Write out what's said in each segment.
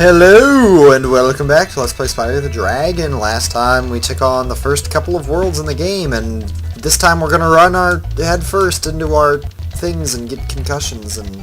Hello, and welcome back to Let's Play Spyro the Dragon. Last time we took on the first couple of worlds in the game, and this time we're gonna run our head first into our things and get concussions and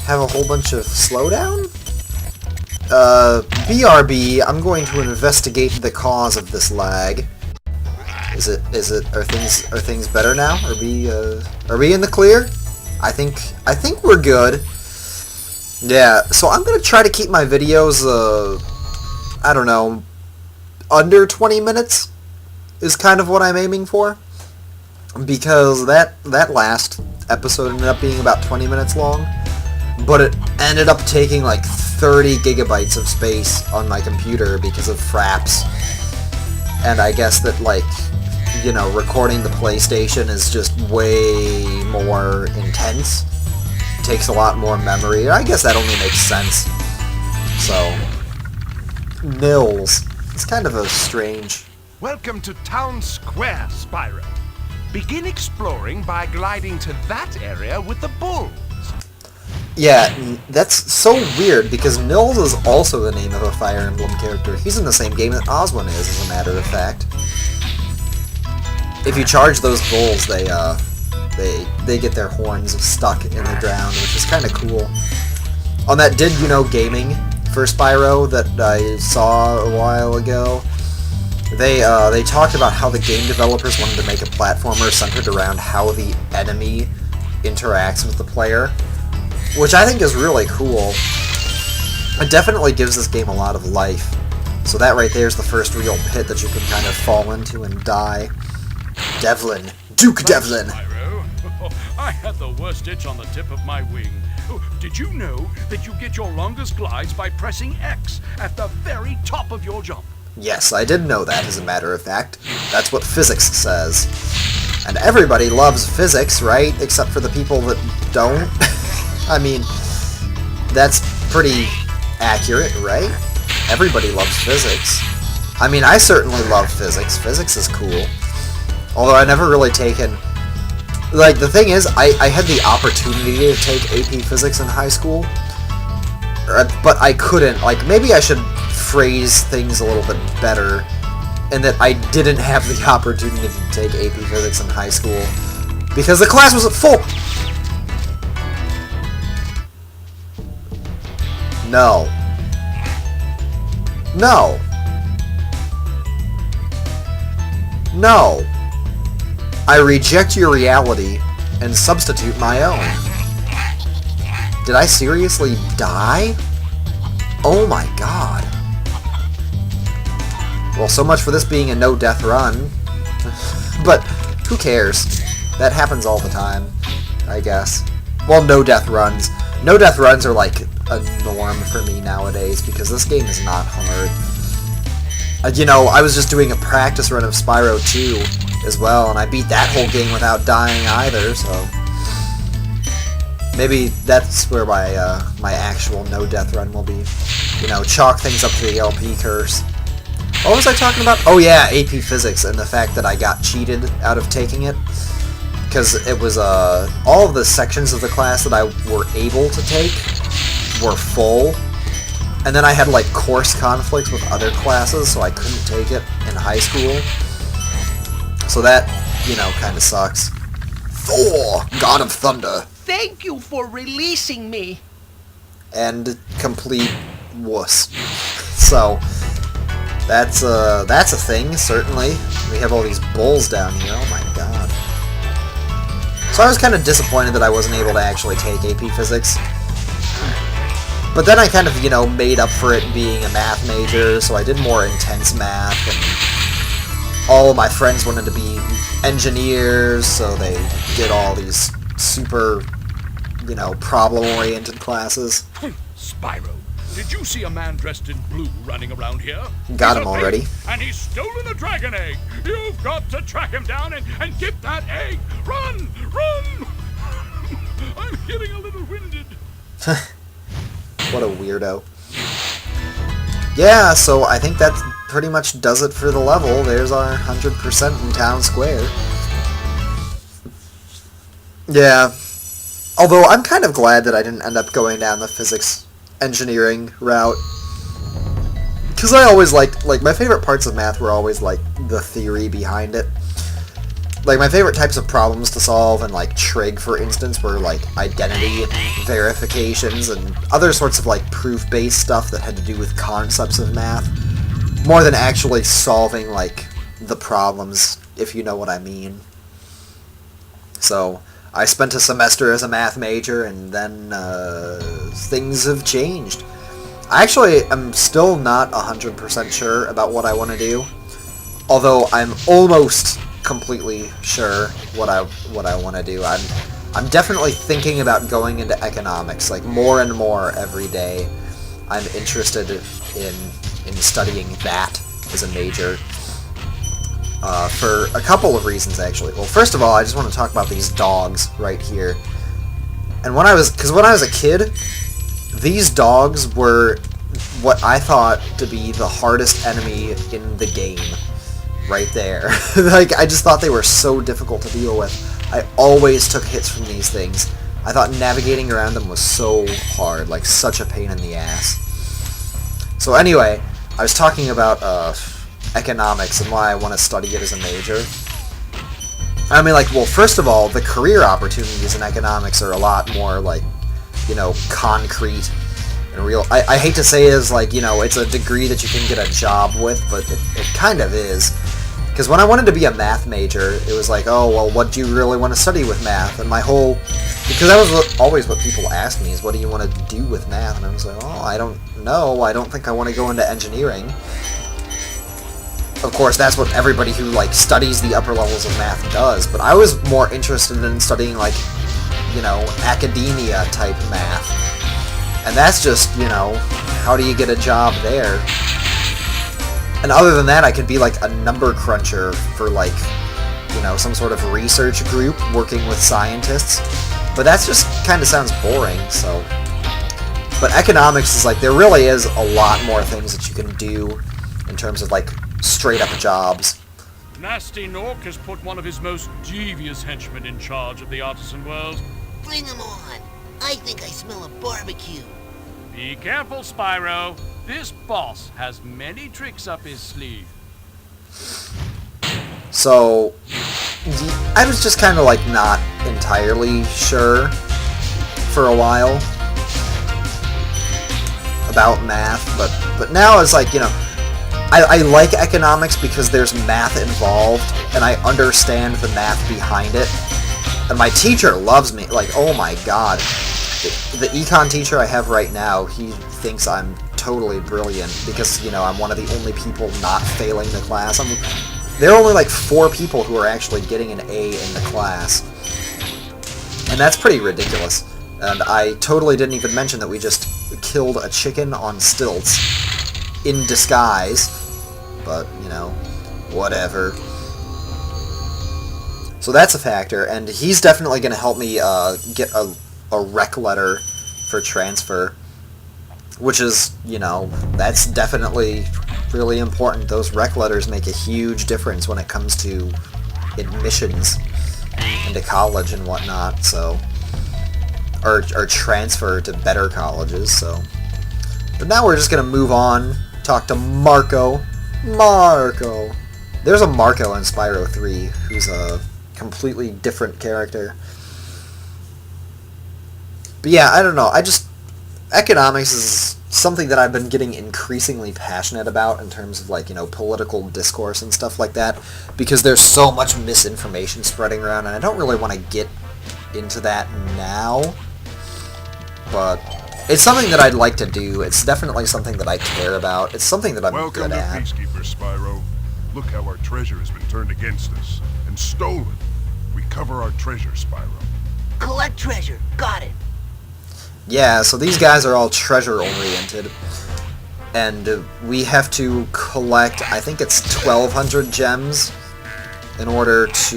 have a whole bunch of slowdown? BRB, I'm going to investigate the cause of this lag. Are things better now? Are we in the clear? I think we're good. Yeah, so I'm gonna try to keep my videos, I don't know, under 20 minutes is kind of what I'm aiming for, because that last episode ended up being about 20 minutes long, but it ended up taking like 30 gigabytes of space on my computer because of fraps, and I guess that, like, you know, recording the PlayStation is just way more intense. Takes a lot more memory. I guess that only makes sense. So, Nils. It's kind of a strange... Welcome to Town Square, Spyro. Begin exploring by gliding to that area with the bulls. Yeah, that's so weird, because Nils is also the name of a Fire Emblem character. He's in the same game that Oswin is, as a matter of fact. If you charge those bulls, they get their horns stuck in the ground, which is kind of cool. On that Did You Know Gaming for Spyro that I saw a while ago, they talked about how the game developers wanted to make a platformer centered around how the enemy interacts with the player, which I think is really cool. It definitely gives this game a lot of life. So that right there is the first real pit that you can kind of fall into and die. Devlin. Duke Devlin! I had the worst itch on the tip of my wing. Oh, did you know that you get your longest glides by pressing X at the very top of your jump? Yes, I did know that, as a matter of fact. That's what physics says. And everybody loves physics, right? Except for the people that don't. I mean, that's pretty accurate, right? Everybody loves physics. I mean, I certainly love physics. Physics is cool. Although I've never really taken... Like, the thing is, I had the opportunity to take AP Physics in high school, but I couldn't. Like, maybe I should phrase things a little bit better, in that I didn't have the opportunity to take AP Physics in high school, because the class was full! No. No. No. I reject your reality and substitute my own. Did I seriously die? Oh my god. Well, so much for this being a no-death run. But who cares? That happens all the time, I guess. Well, no-death runs. No-death runs are like a norm for me nowadays, because this game is not hard. You know, I was just doing a practice run of Spyro 2 as well, and I beat that whole game without dying either, so... Maybe that's where my actual no-death run will be. You know, chalk things up to the LP curse. What was I talking about? Oh yeah, AP Physics, and the fact that I got cheated out of taking it. Because it was, all of the sections of the class that I were able to take were full. And then I had, like, course conflicts with other classes, so I couldn't take it in high school. So that, you know, kind of sucks. Thor, God of Thunder. Thank you for releasing me. And complete wuss. So, that's a thing, certainly. We have all these bulls down here, oh my god. So I was kind of disappointed that I wasn't able to actually take AP Physics. But then I kind of, you know, made up for it being a math major, so I did more intense math, and all of my friends wanted to be engineers, so they did all these super, you know, problem-oriented classes. Spyro, did you see a man dressed in blue running around here? Got him already. And he's stolen a dragon egg! You've got to track him down and get that egg! Run! Run! I'm getting a little winded. What a weirdo. Yeah, so I think that pretty much does it for the level. There's our 100% in Town Square. Yeah. Although I'm kind of glad that I didn't end up going down the physics engineering route. Because I always liked, like, my favorite parts of math were always, like, the theory behind it. Like, my favorite types of problems to solve in, like, trig, for instance, were, like, identity verifications and other sorts of, like, proof-based stuff that had to do with concepts of math, more than actually solving, like, the problems, if you know what I mean. So, I spent a semester as a math major, and then, things have changed. I actually am still not 100% sure about what I want to do, although I'm almost completely sure what I want to do. I'm definitely thinking about going into economics, like more and more every day. I'm interested in studying that as a major for a couple of reasons, actually. Well, first of all, I just want to talk about these dogs right here. And when I was a kid, these dogs were what I thought to be the hardest enemy in the game. Right there. Like, I just thought they were so difficult to deal with. I always took hits from these things. I thought navigating around them was so hard, like such a pain in the ass. So anyway, I was talking about economics and why I want to study it as a major. I mean, like, well, first of all, the career opportunities in economics are a lot more, like, you know, concrete and real. I hate to say it as, like, you know, it's a degree that you can get a job with, but it kind of is. Because when I wanted to be a math major, it was like, oh, well, what do you really want to study with math? And my whole... Because that was always what people asked me, is what do you want to do with math? And I was like, oh, I don't know. I don't think I want to go into engineering. Of course, that's what everybody who, like, studies the upper levels of math does. But I was more interested in studying, like, you know, academia-type math. And that's just, you know, how do you get a job there? And other than that, I could be, like, a number cruncher for, like, you know, some sort of research group working with scientists. But that just kind of sounds boring, so... But economics is, like, there really is a lot more things that you can do in terms of, like, straight-up jobs. Nasty Nork has put one of his most devious henchmen in charge of the artisan world. Bring him on. I think I smell a barbecue. Be careful, Spyro. This boss has many tricks up his sleeve. So, I was just kind of, like, not entirely sure for a while about math, but now it's like, you know, I like economics because there's math involved, and I understand the math behind it. And my teacher loves me. Like, oh my god. The econ teacher I have right now, he thinks I'm totally brilliant because, you know, I'm one of the only people not failing the class. There are only like 4 people who are actually getting an A in the class. And that's pretty ridiculous. And I totally didn't even mention that we just killed a chicken on stilts in disguise. But, you know, whatever. So that's a factor, and he's definitely going to help me get a rec letter for transfer, which is, you know, that's definitely really important. Those rec letters make a huge difference when it comes to admissions into college and whatnot, so, or transfer to better colleges, so. But now we're just going to move on, talk to Marco. Marco! There's a Marco in Spyro 3, who's a completely different character. But yeah, I don't know, economics is something that I've been getting increasingly passionate about in terms of, like, you know, political discourse and stuff like that, because there's so much misinformation spreading around, and I don't really want to get into that now, but it's something that I'd like to do. It's definitely something that I care about. It's something that I'm good at. Welcome to Peacekeeper, Spyro. Look how our treasure has been turned against us and stolen. Recover our treasure, Spyro. Collect treasure. Got it. Yeah, so these guys are all treasure-oriented, and we have to collect, I think it's 1,200 gems in order to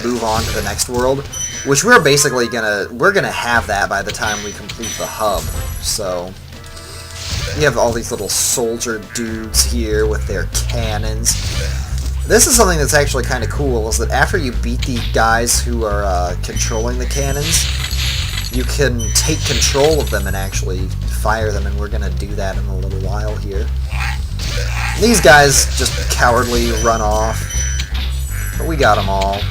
move on to the next world, which we're basically gonna have that by the time we complete the hub. So you have all these little soldier dudes here with their cannons. This is something that's actually kind of cool, is that after you beat the guys who are controlling the cannons, you can take control of them and actually fire them, and we're gonna do that in a little while here. These guys just cowardly run off, but we got them all.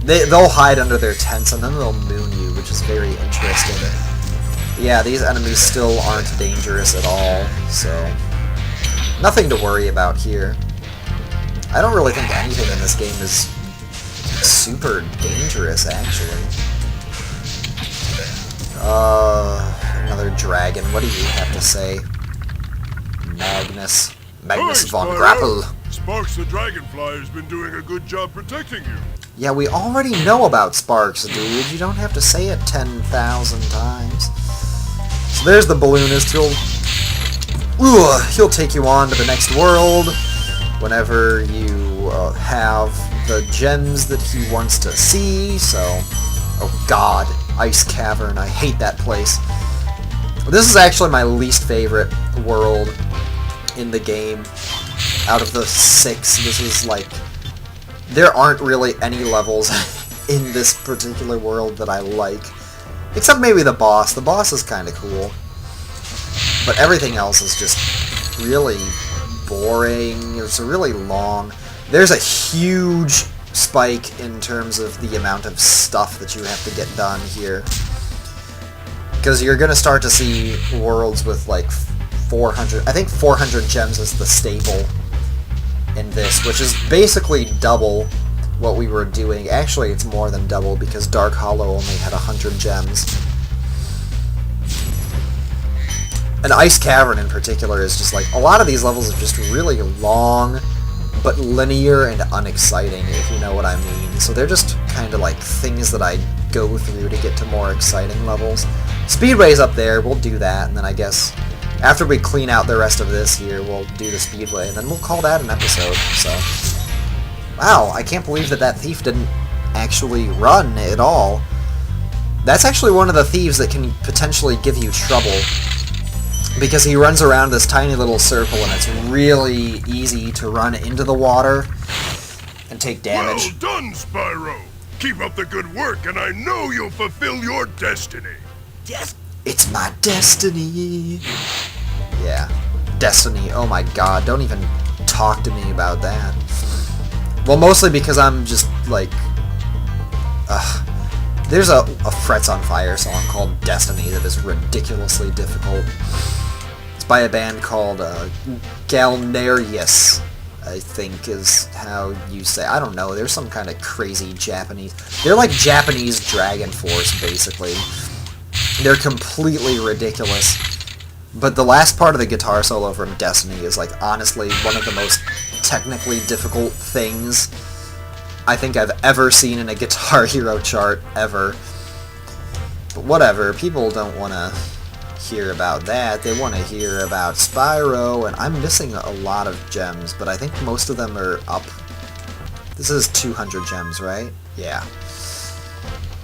They'll hide under their tents, and then they'll moon you, which is very interesting. Yeah, these enemies still aren't dangerous at all, so nothing to worry about here. I don't really think anything in this game is super dangerous, actually. Another dragon. What do you have to say? Magnus von Spyro. Grapple. Sparks the Dragonfly has been doing a good job protecting you. Yeah, we already know about Sparks, dude. You don't have to say it 10,000 times. So there's the balloonist. He'll take you on to the next world whenever you have the gems that he wants to see. So, oh god, Ice Cavern. I hate that place. This is actually my least favorite world in the game. Out of the 6, this is like... There aren't really any levels in this particular world that I like. Except maybe the boss. The boss is kind of cool. But everything else is just really boring. It's really long. There's a huge spike in terms of the amount of stuff that you have to get done here. Because you're going to start to see worlds with like 400... I think 400 gems is the staple in this, which is basically double what we were doing. Actually, it's more than double because Dark Hollow only had 100 gems. And Ice Cavern in particular is just like, a lot of these levels are just really long, but linear and unexciting, if you know what I mean. So they're just kind of like things that I go through to get to more exciting levels. Speedway's up there, we'll do that, and then I guess after we clean out the rest of this here, we'll do the Speedway, and then we'll call that an episode, so... Wow, I can't believe that that thief didn't actually run at all. That's actually one of the thieves that can potentially give you trouble, because he runs around this tiny little circle, and it's really easy to run into the water and take damage. Well done, Spyro! Keep up the good work, and I know you'll fulfill your destiny! It's my destiny! Yeah, destiny, oh my god, don't even talk to me about that. Well, mostly because I'm just, like... There's a Frets on Fire song called Destiny that is ridiculously difficult. It's by a band called Galnerius, I think is how you say. I don't know, there's some kind of crazy Japanese... They're like Japanese Dragon Force, basically. They're completely ridiculous. But the last part of the guitar solo from Destiny is, like, honestly one of the most technically difficult things I think I've ever seen in a Guitar Hero chart, ever. But whatever, people don't want to hear about that. They want to hear about Spyro, and I'm missing a lot of gems, but I think most of them are up. This is 200 gems, right? Yeah.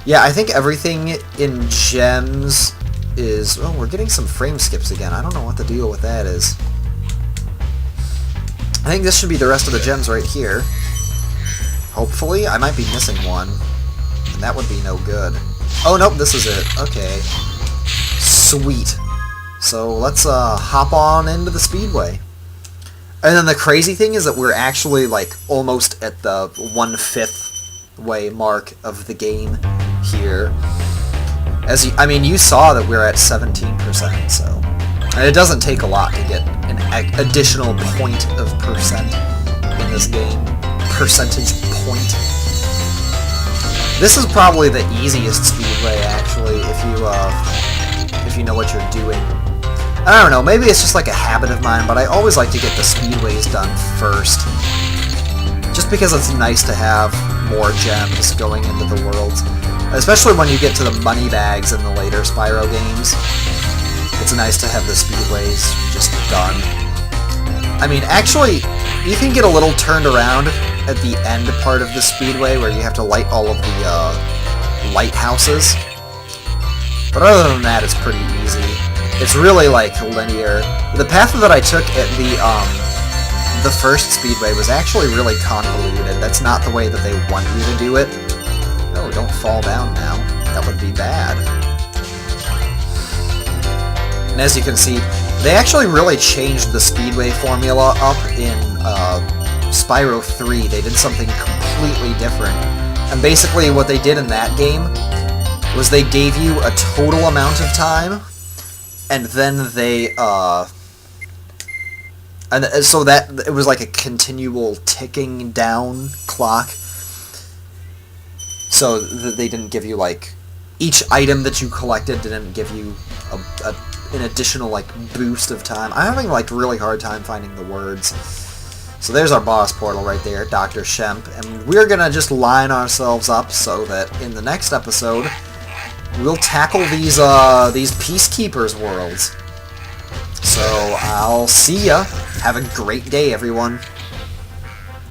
Yeah, I think everything in gems is... Oh, we're getting some frame skips again. I don't know what the deal with that is. I think this should be the rest of the gems right here. Hopefully. I might be missing one. And that would be no good. Oh, nope, this is it. Okay. Sweet. So let's hop on into the Speedway. And then the crazy thing is that we're actually like almost at the 1/5 way mark of the game here. As you, I mean, you saw that we're at 17%, so... And it doesn't take a lot to get an additional point of percent in this game. Percentage point. This is probably the easiest Speedway, actually, if you know what you're doing. I don't know, maybe it's just like a habit of mine, but I always like to get the Speedways done first. Just because it's nice to have more gems going into the worlds. Especially when you get to the money bags in the later Spyro games. It's nice to have the Speedways just done. I mean, actually, you can get a little turned around at the end part of the Speedway where you have to light all of the lighthouses. But other than that, it's pretty easy. It's really, like, linear. The path that I took at the first Speedway was actually really convoluted. That's not the way that they want you to do it. Oh, don't fall down now. That would be bad. And as you can see, they actually really changed the speedway formula up in Spyro 3. They did something completely different. And basically what they did in that game was they gave you a total amount of time, and then they, and so that it was like a continual ticking down clock. So they didn't give you, like, each item that you collected didn't give you an additional, like, boost of time. I'm having, like, really hard time finding the words. So there's our boss portal right there, Dr. Shemp, and we're gonna just line ourselves up so that in the next episode, we'll tackle these Peacekeepers worlds. So I'll see ya. Have a great day, everyone.